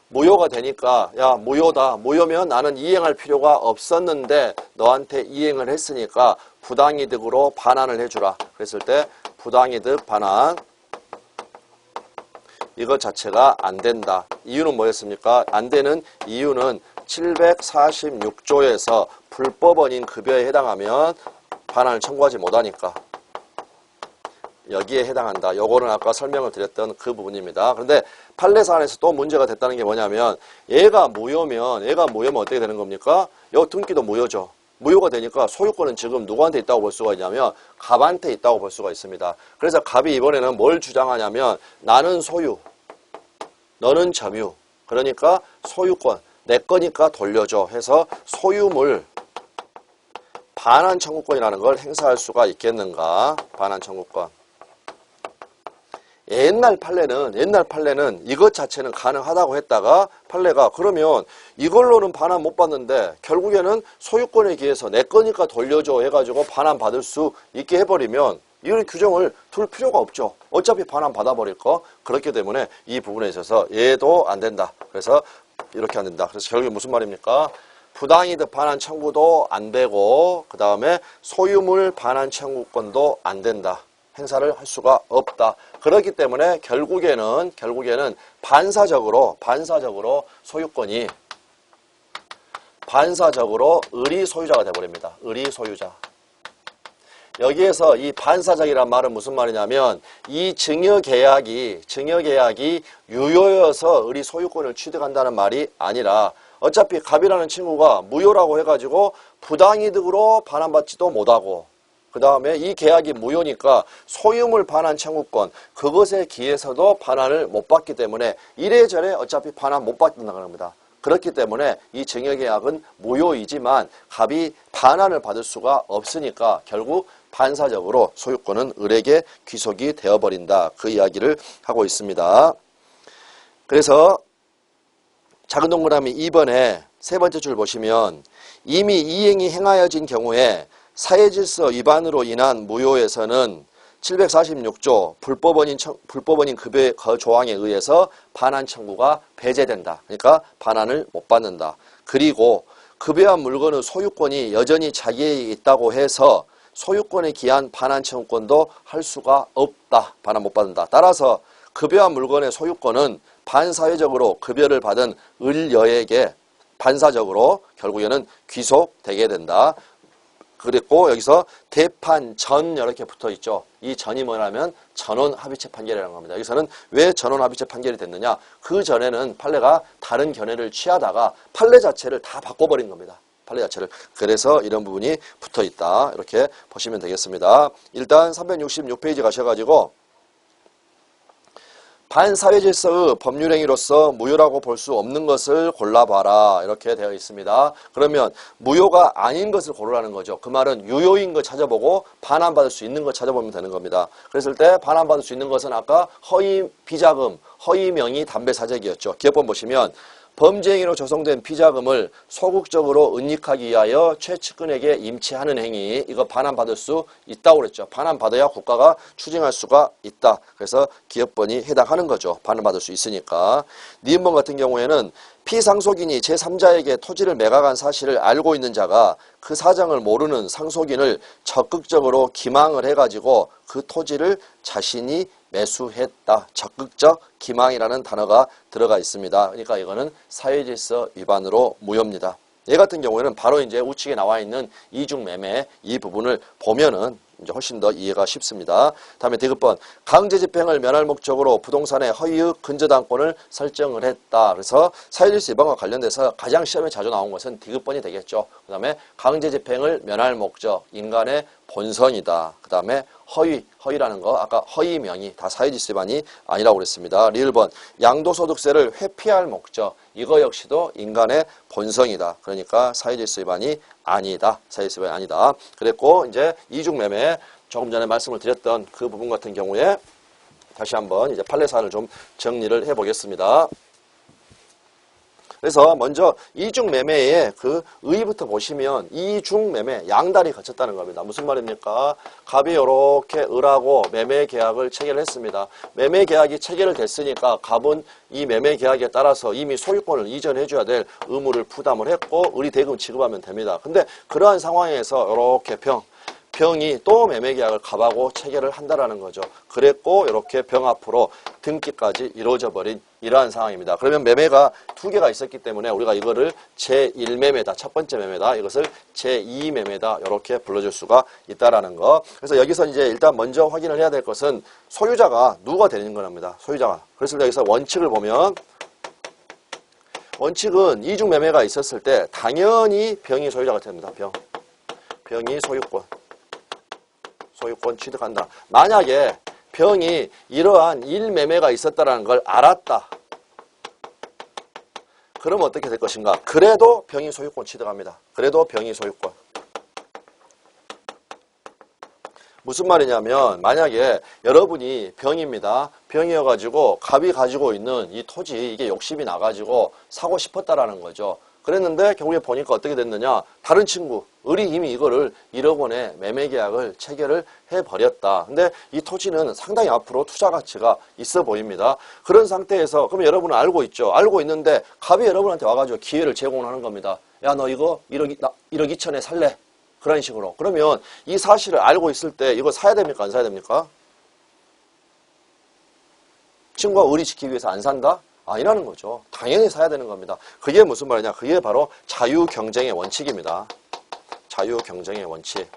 무효가 되니까 야 무효다. 무효면 나는 이행할 필요가 없었는데 너한테 이행을 했으니까 부당이득으로 반환을 해주라. 그랬을 때 부당이득 반환 이것 자체가 안 된다. 이유는 뭐였습니까? 안 되는 이유는 746조에서 불법원인 급여에 해당하면 반환을 청구하지 못하니까 여기에 해당한다. 요거는 아까 설명을 드렸던 그 부분입니다. 그런데 판례 사안에서 또 문제가 됐다는 게 뭐냐면 얘가 무효면 어떻게 되는 겁니까? 요 등기도 무효죠. 무효가 되니까 소유권은 지금 누구한테 있다고 볼 수가 있냐면 갑한테 있다고 볼 수가 있습니다. 그래서 갑이 이번에는 뭘 주장하냐면 나는 소유, 너는 점유. 그러니까 소유권, 내 거니까 돌려줘 해서 소유물 반환 청구권이라는 걸 행사할 수가 있겠는가? 반환 청구권. 옛날 판례는 이것 자체는 가능하다고 했다가 판례가 그러면 이걸로는 반환 못 받는데 결국에는 소유권에 기해서 내 거니까 돌려줘 해가지고 반환 받을 수 있게 해버리면 이런 규정을 둘 필요가 없죠. 어차피 반환 받아버릴 거. 그렇기 때문에 이 부분에 있어서 얘도 안 된다. 그래서 이렇게 안 된다. 그래서 결국에 무슨 말입니까? 부당이득 반환 청구도 안 되고 그 다음에 소유물 반환 청구권도 안 된다. 행사를 할 수가 없다. 그렇기 때문에 결국에는 반사적으로 소유권이 의리 소유자가 돼버립니다. 의리 소유자. 여기에서 이 반사적이란 말은 무슨 말이냐면 이 증여계약이 유효여서 의리 소유권을 취득한다는 말이 아니라 어차피 갑이라는 친구가 무효라고 해가지고 부당이득으로 반환받지도 못하고 그 다음에 이 계약이 무효니까 소유물 반환 청구권 그것에 기해서도 반환을 못 받기 때문에 이래저래 어차피 반환 못 받는다는 겁니다. 그렇기 때문에 이 증여계약은 무효이지만 갑이 반환을 받을 수가 없으니까 결국 반사적으로 소유권은 을에게 귀속이 되어버린다. 그 이야기를 하고 있습니다. 그래서 작은 동그라미 2번에 세 번째 줄 보시면 이미 이행이 행하여진 경우에 사회질서 위반으로 인한 무효에서는 746조 불법원인 급여 조항에 의해서 반환 청구가 배제된다. 그러니까 반환을 못 받는다. 그리고 급여한 물건의 소유권이 여전히 자기에게 있다고 해서 소유권에 기한 반환 청구권도 할 수가 없다. 반환 못 받는다. 따라서 급여한 물건의 소유권은 반사회적으로 급여를 받은 을여에게 반사적으로 결국에는 귀속되게 된다. 그랬고 여기서 대판 전 이렇게 붙어 있죠. 이 전이 뭐냐면 전원 합의체 판결이라는 겁니다. 여기서는 왜 전원 합의체 판결이 됐느냐? 그 전에는 판례가 다른 견해를 취하다가 판례 자체를 다 바꿔버린 겁니다. 판례 자체를. 그래서 이런 부분이 붙어 있다. 이렇게 보시면 되겠습니다. 일단 366페이지 가셔가지고 반사회질서의 법률행위로서 무효라고 볼 수 없는 것을 골라봐라. 이렇게 되어 있습니다. 그러면 무효가 아닌 것을 고르라는 거죠. 그 말은 유효인 거 찾아보고 반환받을 수 있는 거 찾아보면 되는 겁니다. 그랬을 때 반환받을 수 있는 것은 아까 허위 비자금, 허위 명의 담배 사재기였죠. 기업본 보시면 범죄행위로 조성된 비자금을 소극적으로 은닉하기 위하여 최측근에게 임치하는 행위, 이거 반환받을 수 있다고 그랬죠. 반환받아야 국가가 추징할 수가 있다. 그래서 기업번이 해당하는 거죠. 반환받을 수 있으니까. 니은번 같은 경우에는 피상속인이 제3자에게 토지를 매각한 사실을 알고 있는 자가 그 사정을 모르는 상속인을 적극적으로 기망을 해가지고 그 토지를 자신이 매수했다. 적극적 기망이라는 단어가 들어가 있습니다. 그러니까 이거는 사회질서 위반으로 무효입니다. 얘 같은 경우에는 바로 이제 우측에 나와 있는 이중매매 이 부분을 보면은 이제 훨씬 더 이해가 쉽습니다. 다음에 디귿번 강제집행을 면할 목적으로 부동산의 허위의 근저당권을 설정을 했다. 그래서 사회질서 위반과 관련돼서 가장 시험에 자주 나온 것은 디귿번이 되겠죠. 그 다음에 강제집행을 면할 목적, 인간의 본성이다. 그 다음에 허위라는 거 아까 허위 명의 다 사회질서 위반이 아니라고 그랬습니다. 리을번 양도소득세를 회피할 목적 이거 역시도 인간의 본성이다. 그러니까 사회질서 위반이 아니다. 사회질서 위반이 아니다. 그랬고 이제 이중매매 조금 전에 말씀을 드렸던 그 부분 같은 경우에 다시 한번 이제 판례사를 좀 정리를 해보겠습니다. 그래서 먼저 이중매매의 그 의의부터 보시면 이중매매 양다리 거쳤다는 겁니다. 무슨 말입니까? 갑이 이렇게 을하고 매매 계약을 체결했습니다. 매매 계약이 체결을 됐으니까 갑은 이 매매 계약에 따라서 이미 소유권을 이전해 줘야 될 의무를 부담을 했고 을이 대금 지급하면 됩니다. 근데 그러한 상황에서 이렇게 병이 또 매매계약을 갑하고 체결을 한다라는 거죠. 그랬고 이렇게 병 앞으로 등기까지 이루어져 버린 이러한 상황입니다. 그러면 매매가 두 개가 있었기 때문에 우리가 이거를 제1매매다. 첫 번째 매매다. 이것을 제2매매다. 이렇게 불러줄 수가 있다라는 거. 그래서 여기서 이제 일단 먼저 확인을 해야 될 것은 소유자가 누가 되는 겁니다. 소유자가. 그래서 여기서 원칙을 보면 원칙은 이중매매가 있었을 때 당연히 병이 소유자가 됩니다. 병이 소유권 취득한다. 만약에 병이 이러한 일매매가 있었다는 걸 알았다. 그럼 어떻게 될 것인가? 그래도 병이 소유권 취득합니다. 그래도 병이 소유권. 무슨 말이냐면 만약에 여러분이 병입니다. 병이어가지고 갑이 가지고 있는 이 토지 이게 욕심이 나가지고 사고 싶었다라는 거죠. 그랬는데 결국에 보니까 어떻게 됐느냐. 다른 친구, 을이 이미 이거를 1억 원의 매매계약을 체결을 해버렸다. 근데 이 토지는 상당히 앞으로 투자 가치가 있어 보입니다. 그런 상태에서 그럼 여러분은 알고 있죠. 알고 있는데 갑이 여러분한테 와가지고 기회를 제공하는 겁니다. 야, 너 이거 1억 2천에 살래? 그런 식으로. 그러면 이 사실을 알고 있을 때 이거 사야 됩니까? 안 사야 됩니까? 친구가 의리 지키기 위해서 안 산다? 아니라는 거죠. 당연히 사야 되는 겁니다. 그게 무슨 말이냐? 그게 바로 자유경쟁의 원칙입니다. 자유경쟁의 원칙.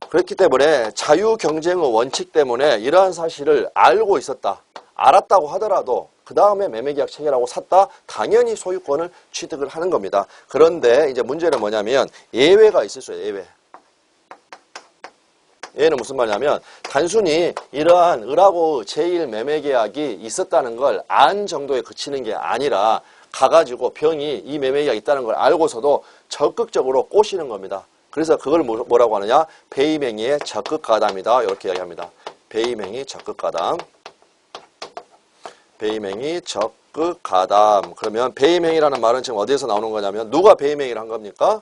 그렇기 때문에 자유경쟁의 원칙 때문에 이러한 사실을 알고 있었다. 알았다고 하더라도 그 다음에 매매계약 체결하고 샀다. 당연히 소유권을 취득을 하는 겁니다. 그런데 이제 문제는 뭐냐면 예외가 있을 수 있어요. 예외. 얘는 무슨 말이냐면 단순히 이러한 을하고 제1매매계약이 있었다는 걸 안 정도에 그치는 게 아니라 가가지고 병이 이 매매계약이 있다는 걸 알고서도 적극적으로 꼬시는 겁니다. 그래서 그걸 뭐라고 하느냐? 배임행위의 적극가담이다. 이렇게 이야기합니다. 배임행위 적극가담. 배임행위 적극가담. 그러면 배임행위라는 말은 지금 어디에서 나오는 거냐면 누가 배임행위를 한 겁니까?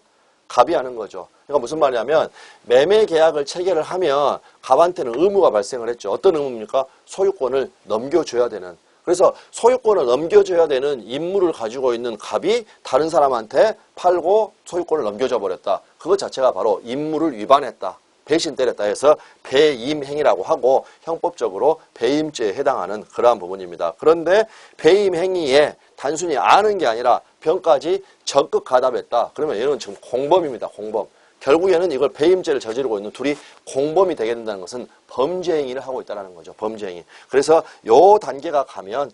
갑이 하는 거죠. 그러니까 무슨 말이냐면 매매 계약을 체결을 하면 갑한테는 의무가 발생을 했죠. 어떤 의무입니까? 소유권을 넘겨줘야 되는. 그래서 소유권을 넘겨줘야 되는 임무를 가지고 있는 갑이 다른 사람한테 팔고 소유권을 넘겨줘 버렸다. 그것 자체가 바로 임무를 위반했다. 배신 때렸다 해서 배임행위라고 하고 형법적으로 배임죄에 해당하는 그러한 부분입니다. 그런데 배임행위에 단순히 아는 게 아니라 병까지 적극 가담했다. 그러면 얘는 지금 공범입니다. 공범. 결국에는 이걸 배임죄를 저지르고 있는 둘이 공범이 되게 된다는 것은 범죄 행위를 하고 있다는 거죠. 범죄 행위. 그래서 요 단계가 가면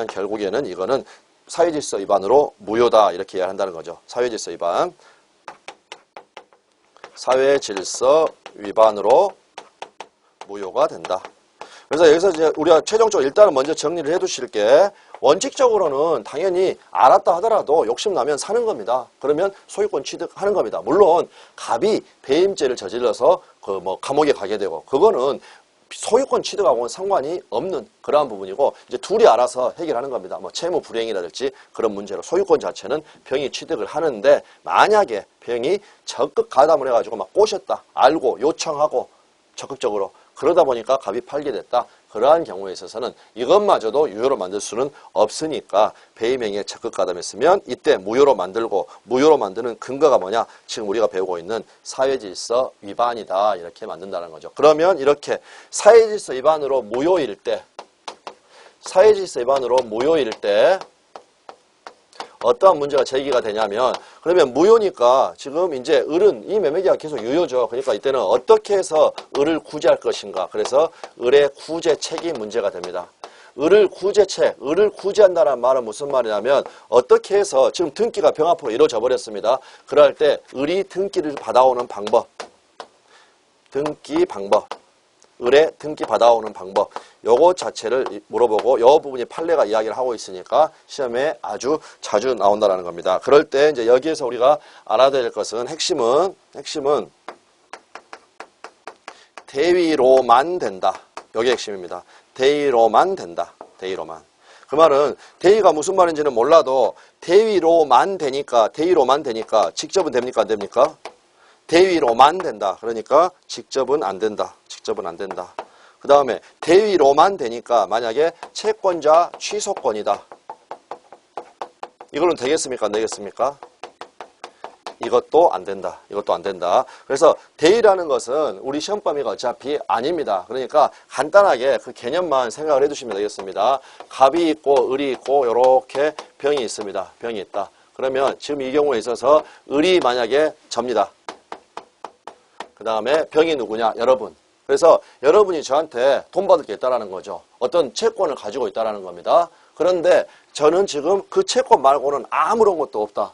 결국에는 이거는 사회질서 위반으로 무효다 이렇게 이야기한다는 거죠. 사회질서 위반. 사회질서 위반으로 무효가 된다. 그래서 여기서 이제 우리가 최종적으로 일단은 먼저 정리를 해 두실 게 원칙적으로는 당연히 알았다 하더라도 욕심나면 사는 겁니다. 그러면 소유권 취득하는 겁니다. 물론 갑이 배임죄를 저질러서 그 뭐 감옥에 가게 되고 그거는 소유권 취득하고는 상관이 없는 그러한 부분이고 이제 둘이 알아서 해결하는 겁니다. 뭐 채무 불이행이라든지 그런 문제로 소유권 자체는 병이 취득을 하는데 만약에 병이 적극 가담을 해가지고 막 꼬셨다. 알고 요청하고 적극적으로 그러다 보니까 갑이 팔게 됐다. 그러한 경우에 있어서는 이것마저도 유효로 만들 수는 없으니까 배임행위에 적극 가담했으면 이때 무효로 만들고 무효로 만드는 근거가 뭐냐? 지금 우리가 배우고 있는 사회질서 위반이다. 이렇게 만든다는 거죠. 그러면 이렇게 사회질서 위반으로 무효일 때 어떠한 문제가 제기가 되냐면 그러면 무효니까 지금 이제 을은 이 매매계약 계속 유효죠. 그러니까 이때는 어떻게 해서 을을 구제할 것인가. 그래서 을의 구제 책이 문제가 됩니다. 을을 구제한다는 말은 무슨 말이냐면 어떻게 해서 지금 등기가 병 앞으로 이루어져 버렸습니다. 그럴 때 을이 등기를 받아오는 방법. 을의 등기 받아오는 방법. 요거 자체를 물어보고 요 부분이 판례가 이야기를 하고 있으니까 시험에 아주 자주 나온다는 겁니다. 그럴 때 이제 여기에서 우리가 알아야 될 것은 핵심은 대위로만 된다. 요게 핵심입니다. 대위로만 된다. 대위로만. 그 말은 대위가 무슨 말인지는 몰라도 대위로만 되니까 직접은 됩니까? 안 됩니까? 대위로만 된다. 그러니까 직접은 안 된다. 그 다음에 대위로만 되니까 만약에 채권자 취소권이다. 이걸로 되겠습니까? 안 되겠습니까? 이것도 안 된다. 그래서 대위라는 것은 우리 시험 범위가 어차피 아닙니다. 그러니까 간단하게 그 개념만 생각을 해두시면 되겠습니다. 갑이 있고 을이 있고 이렇게 병이 있습니다. 병이 있다. 그러면 지금 이 경우에 있어서 을이 만약에 접니다. 그 다음에 병이 누구냐? 여러분. 그래서 여러분이 저한테 돈 받을 게 있다라는 거죠. 어떤 채권을 가지고 있다라는 겁니다. 그런데 저는 지금 그 채권 말고는 아무런 것도 없다.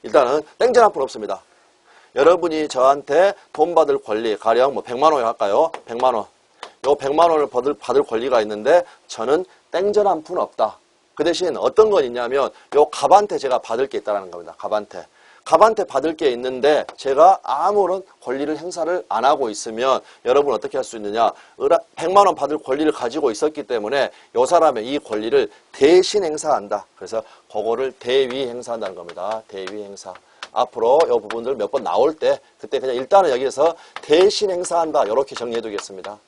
일단은 땡전 한 푼 없습니다. 여러분이 저한테 돈 받을 권리, 가령 뭐 100만 원을 할까요? 100만 원. 요 100만 원을 받을 권리가 있는데 저는 땡전 한 푼 없다. 그 대신 어떤 건 있냐면 요 갑한테 제가 받을 게 있다라는 겁니다. 갑한테 받을 게 있는데 제가 아무런 권리를 행사를 안 하고 있으면 여러분 어떻게 할 수 있느냐. 100만 원 받을 권리를 가지고 있었기 때문에 이 사람의 이 권리를 대신 행사한다. 그래서 그거를 대위 행사한다는 겁니다. 대위 행사. 앞으로 이 부분들 몇 번 나올 때 그때 그냥 일단은 여기에서 대신 행사한다. 이렇게 정리해 두겠습니다.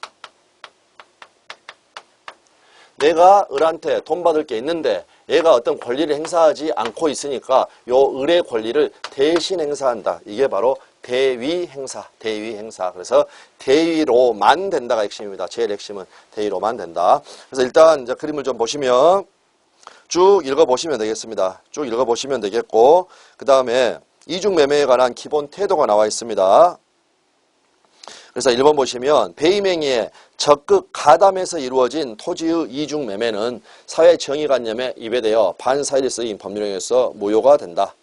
내가 을한테 돈 받을 게 있는데 얘가 어떤 권리를 행사하지 않고 있으니까 요 을의 권리를 대신 행사한다. 이게 바로 대위 행사, 대위 행사. 그래서 대위로만 된다가 핵심입니다. 제일 핵심은 대위로만 된다. 그래서 일단 이제 그림을 좀 보시면 쭉 읽어보시면 되겠습니다. 쭉 읽어보시면 되겠고, 그 다음에 이중매매에 관한 기본 태도가 나와 있습니다. 그래서 1번 보시면 배임행위에 적극 가담해서 이루어진 토지의 이중매매는 사회정의관념에 위배되어 반사회에 쓰인 법률행위에서 무효가 된다.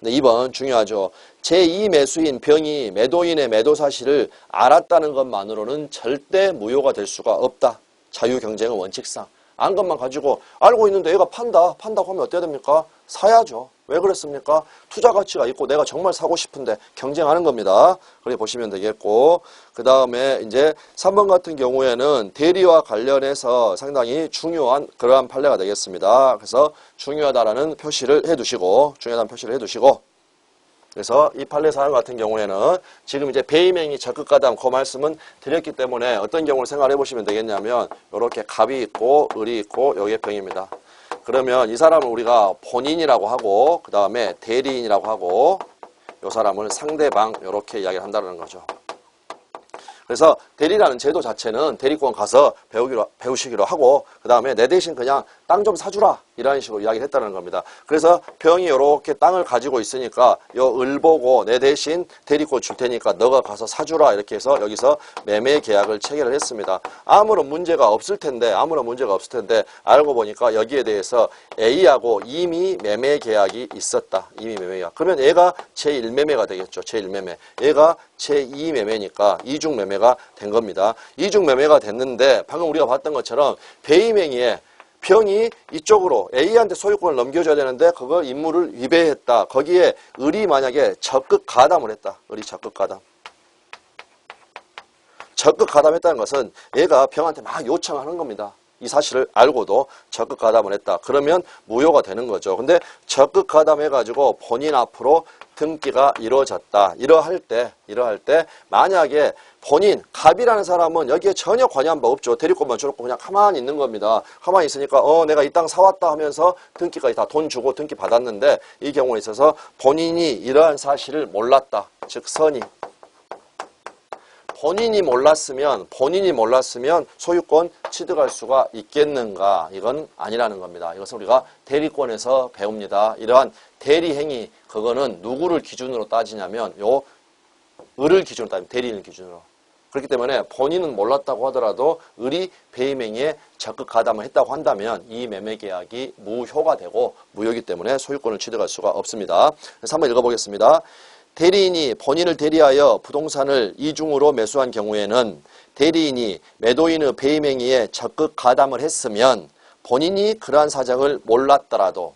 근데 2번 중요하죠. 제2매수인 병이 매도인의 매도 사실을 알았다는 것만으로는 절대 무효가 될 수가 없다. 자유경쟁의 원칙상. 안 것만 가지고 알고 있는데 얘가 판다고 하면 어때야 됩니까? 사야죠. 왜 그랬습니까? 투자 가치가 있고 내가 정말 사고 싶은데 경쟁하는 겁니다. 그렇게 보시면 되겠고, 그 다음에 이제 3번 같은 경우에는 대리와 관련해서 상당히 중요한 그러한 판례가 되겠습니다. 그래서 중요하다라는 표시를 해두시고, 그래서 이 판례 사항 같은 경우에는 지금 이제 배임행위 적극가담 그 말씀은 드렸기 때문에 어떤 경우를 생각해 보시면 되겠냐면 이렇게 갑이 있고 을이 있고 여기에 병입니다. 그러면 이 사람을 우리가 본인이라고 하고 그 다음에 대리인이라고 하고 이 사람을 상대방 이렇게 이야기를 한다는 거죠. 그래서 대리라는 제도 자체는 대리권 가서 배우시기로 하고 그 다음에 내 대신 그냥 땅 좀 사주라 이런 식으로 이야기를 했다는 겁니다. 그래서 병이 이렇게 땅을 가지고 있으니까 요 을 보고 내 대신 대리권 줄 테니까 너가 가서 사주라 이렇게 해서 여기서 매매 계약을 체결을 했습니다. 아무런 문제가 없을 텐데 알고 보니까 여기에 대해서 A하고 이미 매매 계약이 있었다. 이미 매매 계약. 그러면 얘가 제1매매가 되겠죠. 제1매매. 얘가 제2매매니까 이중매매가 된 겁니다. 이중매매가 됐는데 방금 우리가 봤던 것처럼 배임행위에 병이 이쪽으로 A한테 소유권을 넘겨줘야 되는데 그걸 임무를 위배했다. 거기에 을이 만약에 적극 가담을 했다. 을이 적극 가담. 적극 가담했다는 것은 얘가 병한테 막 요청하는 겁니다. 이 사실을 알고도 적극 가담을 했다. 그러면 무효가 되는 거죠. 근데 적극 가담해가지고 본인 앞으로 등기가 이루어졌다. 이러할 때 만약에 본인, 갑이라는 사람은 여기에 전혀 관여한 바 없죠. 대리권만 줘놓고 그냥 가만히 있는 겁니다. 가만히 있으니까 내가 이 땅 사왔다 하면서 등기까지 다 돈 주고 등기 받았는데 이 경우에 있어서 본인이 이러한 사실을 몰랐다. 즉 선이. 본인이 몰랐으면 소유권 취득할 수가 있겠는가? 이건 아니라는 겁니다. 이것은 우리가 대리권에서 배웁니다. 이러한 대리행위, 그거는 누구를 기준으로 따지냐면 을을 기준으로 따지면 대리인을 기준으로. 그렇기 때문에 본인은 몰랐다고 하더라도 을이 배임행위에 적극 가담을 했다고 한다면 이 매매계약이 무효가 되고 무효이기 때문에 소유권을 취득할 수가 없습니다. 그래서 한번 읽어보겠습니다. 대리인이 본인을 대리하여 부동산을 이중으로 매수한 경우에는 대리인이 매도인의 배임행위에 적극 가담을 했으면 본인이 그러한 사정을 몰랐더라도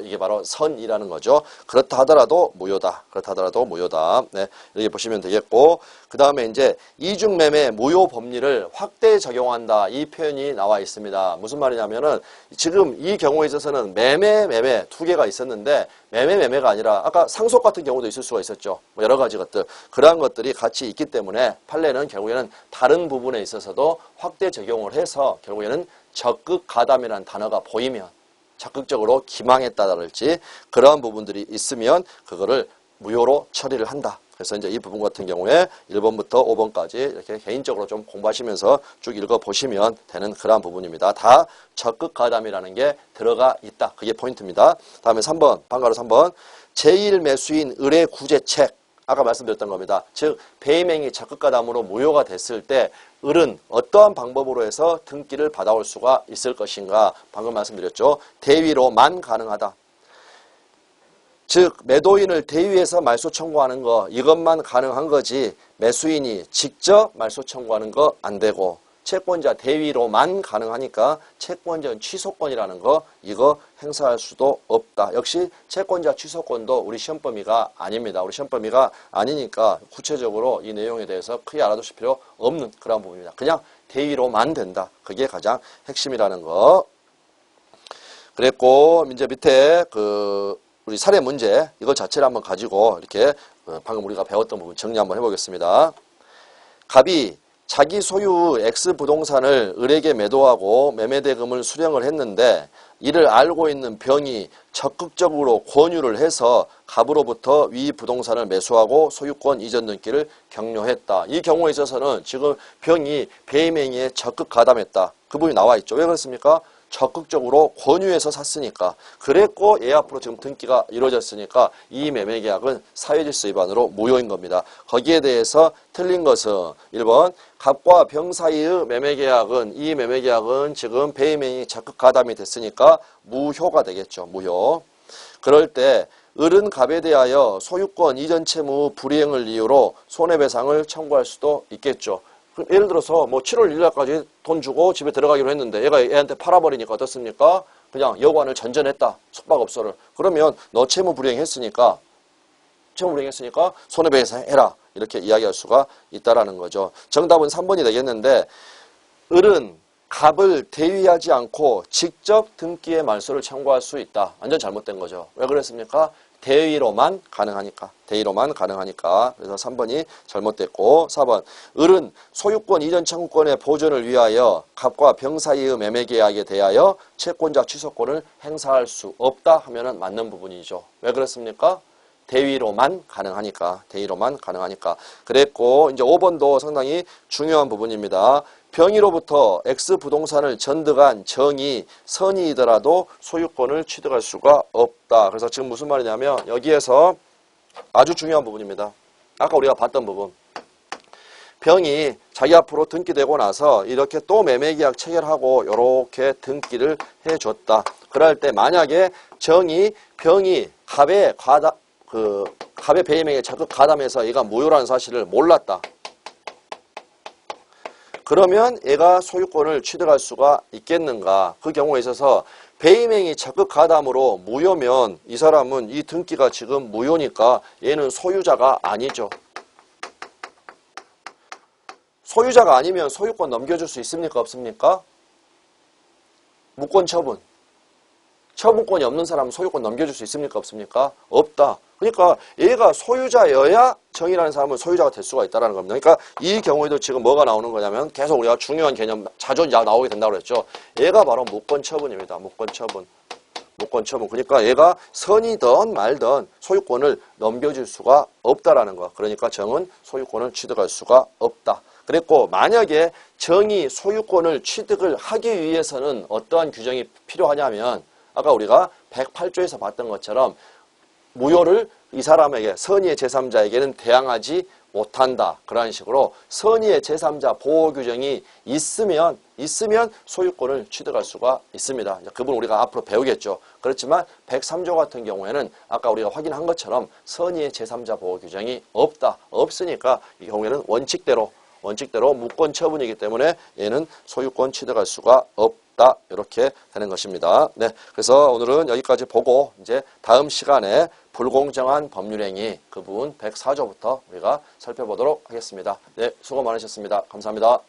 이게 바로 선이라는 거죠. 그렇다 하더라도 무효다. 네, 이렇게 보시면 되겠고, 그 다음에 이제 이중매매 무효 법리를 확대 적용한다. 이 표현이 나와 있습니다. 무슨 말이냐면은 지금 이 경우에 있어서는 매매 두 개가 있었는데 매매가 아니라 아까 상속 같은 경우도 있을 수가 있었죠. 뭐 여러 가지 것들. 그러한 것들이 같이 있기 때문에 판례는 결국에는 다른 부분에 있어서도 확대 적용을 해서 결국에는 적극 가담이라는 단어가 보이면 적극적으로 기망했다랄지 그러한 부분들이 있으면 그거를 무효로 처리를 한다. 그래서 이제 이 부분 같은 경우에 1번부터 5번까지 이렇게 개인적으로 좀 공부하시면서 쭉 읽어보시면 되는 그러한 부분입니다. 다 적극 가담이라는 게 들어가 있다. 그게 포인트입니다. 다음에 3번, 방가로 3번. 제1매수인 의뢰 구제책. 아까 말씀드렸던 겁니다. 즉 배임행위 적극 가담으로 무효가 됐을 때 을은 어떠한 방법으로 해서 등기를 받아올 수가 있을 것인가. 방금 말씀드렸죠. 대위로만 가능하다. 즉 매도인을 대위해서 말소 청구하는 거 이것만 가능한 거지 매수인이 직접 말소 청구하는 거 안 되고 채권자 대위로만 가능하니까 채권자 취소권이라는 거 이거 행사할 수도 없다. 역시 채권자 취소권도 우리 시험 범위가 아닙니다. 우리 시험 범위가 아니니까 구체적으로 이 내용에 대해서 크게 알아두실 필요 없는 그런 부분입니다. 그냥 대위로만 된다. 그게 가장 핵심이라는 거. 그랬고 이제 밑에 우리 사례 문제 이거 자체를 한번 가지고 이렇게 방금 우리가 배웠던 부분 정리 한번 해보겠습니다. 갑이 자기 소유 X 부동산을 을에게 매도하고 매매대금을 수령을 했는데 이를 알고 있는 병이 적극적으로 권유를 해서 갑으로부터 위 부동산을 매수하고 소유권 이전 등기를 격려했다. 이 경우에 있어서는 지금 병이 배임행위에 적극 가담했다. 그 부분이 나와 있죠. 왜 그렇습니까? 적극적으로 권유해서 샀으니까. 그랬고 얘 앞으로 지금 등기가 이루어졌으니까 이 매매계약은 사회질서 위반으로 무효인 겁니다. 거기에 대해서 틀린 것은 1번 갑과 병 사이의 매매계약은 이 매매계약은 지금 배임행위 적극 가담이 됐으니까 무효가 되겠죠. 무효. 그럴 때 을은 갑에 대하여 소유권 이전 채무 불이행을 이유로 손해배상을 청구할 수도 있겠죠. 예를 들어서 뭐 7월 1일까지 돈 주고 집에 들어가기로 했는데 얘가 애한테 팔아버리니까 어떻습니까? 그냥 여관을 전전했다. 숙박업소를. 그러면 너 채무 불이행했으니까 손해배상해라. 이렇게 이야기할 수가 있다라는 거죠. 정답은 3번이 되겠는데 을은 갑을 대위하지 않고 직접 등기의 말소를 청구할 수 있다. 완전 잘못된 거죠. 왜 그랬습니까? 대위로만 가능하니까. 그래서 3번이 잘못됐고 4번 을은 소유권 이전 청구권의 보존을 위하여 갑과 병 사이의 매매계약에 대하여 채권자 취소권을 행사할 수 없다 하면은 맞는 부분이죠. 왜 그렇습니까? 대위로만 가능하니까. 그랬고 이제 5번도 상당히 중요한 부분입니다. 병이로부터 X 부동산을 전득한 정이 선이이더라도 소유권을 취득할 수가 없다. 그래서 지금 무슨 말이냐면 여기에서 아주 중요한 부분입니다. 아까 우리가 봤던 부분. 병이 자기 앞으로 등기되고 나서 이렇게 또 매매계약 체결하고 이렇게 등기를 해줬다. 그럴 때 만약에 병이 갑의 배임행위에 적극 가담해서 얘가 무효라는 사실을 몰랐다. 그러면 얘가 소유권을 취득할 수가 있겠는가? 그 경우에 있어서 배임행위 적극 가담으로 무효면 이 사람은 이 등기가 지금 무효니까 얘는 소유자가 아니죠. 소유자가 아니면 소유권 넘겨줄 수 있습니까? 없습니까? 무권 처분. 처분권이 없는 사람은 소유권 넘겨줄 수 있습니까? 없습니까? 없다. 그러니까 얘가 소유자여야 정이라는 사람은 소유자가 될 수가 있다는 겁니다. 그러니까 이 경우에도 지금 뭐가 나오는 거냐면 계속 우리가 중요한 개념 자주 나오게 된다고 그랬죠. 얘가 바로 무권 처분입니다. 무권 처분. 그러니까 얘가 선이든 말든 소유권을 넘겨줄 수가 없다라는 거. 그러니까 정은 소유권을 취득할 수가 없다. 그랬고 만약에 정이 소유권을 취득을 하기 위해서는 어떠한 규정이 필요하냐면 아까 우리가 108조에서 봤던 것처럼 무효를 이 사람에게 선의의 제3자에게는 대항하지 못한다. 그런 식으로 선의의 제3자 보호 규정이 있으면 소유권을 취득할 수가 있습니다. 그 부분 우리가 앞으로 배우겠죠. 그렇지만 103조 같은 경우에는 아까 우리가 확인한 것처럼 선의의 제3자 보호 규정이 없으니까 이 경우에는 원칙대로 무권 처분이기 때문에 얘는 소유권 취득할 수가 없다. 이렇게 되는 것입니다. 네, 그래서 오늘은 여기까지 보고 이제 다음 시간에 불공정한 법률행위 그 부분 104조부터 우리가 살펴보도록 하겠습니다. 네, 수고 많으셨습니다. 감사합니다.